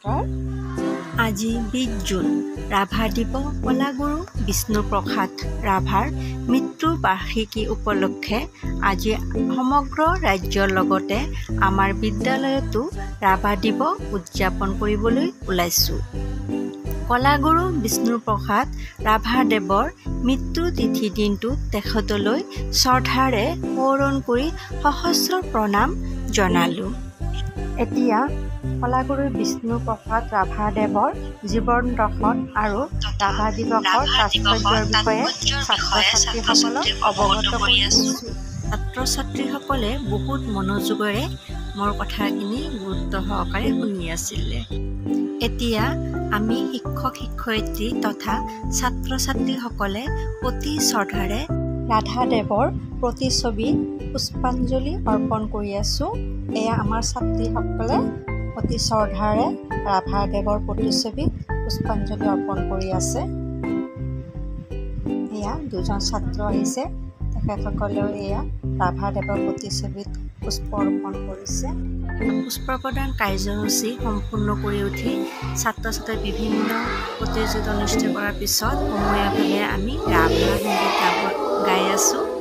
নমস্কাৰ। আজি 20 জুন ৰাভা দিৱস। কলাগুৰু বিষ্ণুপ্ৰসাদ ৰাভাৰ মৃত্যু বাৰ্ষিকী উপলক্ষে আজি সমগ্ৰ ৰাজ্যৰ লগতে আমাৰ বিদ্যালয়তো ৰাভা দিৱস উদযাপন কৰিবলৈ ওলাইছোঁ। কলাগুৰু বিষ্ণুপ্ৰসাদ ৰাভাদেৱৰ মৃত্যু তিথি দিনটোত তেখেতলৈ শ্ৰদ্ধাৰে সোঁৱৰণ কৰি সহস্ৰ প্ৰণাম জনালোঁ। এতিয়া কলাগুৰু বিষ্ণুপ্ৰসাদ ৰাভাদেৱৰ জীৱন দৰ্শন আৰু ৰাভা দিৱসৰ তাৎপৰ্যৰ বিষয়ে ছাত্ৰ-ছাত্ৰীসকলক অৱগত কৰি আছোঁ। ছাত্ৰ-ছাত্ৰীসকলে বহুত মনোযোগেৰে মোৰ কথাখিনি গুৰুত্ব সহকাৰে শুনি আছিলে। এতিয়া আমি শিক্ষক-শিক্ষয়িত্ৰী তথা ছাত্ৰ-ছাত্ৰীসকলে অতি শ্ৰদ্ধাৰে ৰাধাদেৱৰ প্ৰতিছবিত পুষ্পাঞ্জলি অৰ্পণ কৰি আছোঁ। এয়া আমাৰ ছাত্ৰীসকলে অতি শ্ৰদ্ধাৰে ৰাভাদেৱৰ প্ৰতিছবিত পুষ্পাঞ্জলি অৰ্পণ কৰি আছে। এয়া দুজন ছাত্ৰ আহিছে, তেখেতসকলেও এয়া ৰাভাদেৱৰ প্ৰতিছবিত পুষ্প অৰ্পণ কৰিছে। পুষ্প প্ৰদান কাৰ্যসূচী সম্পূৰ্ণ কৰি উঠি ছাত্ৰ-ছাত্ৰীয়ে বিভিন্ন প্ৰতিযোগিতা অনুষ্ঠিত কৰাৰ পিছত সমূহীয়াভাৱে আমি ৰাভা সংগীত গাই আছোঁ।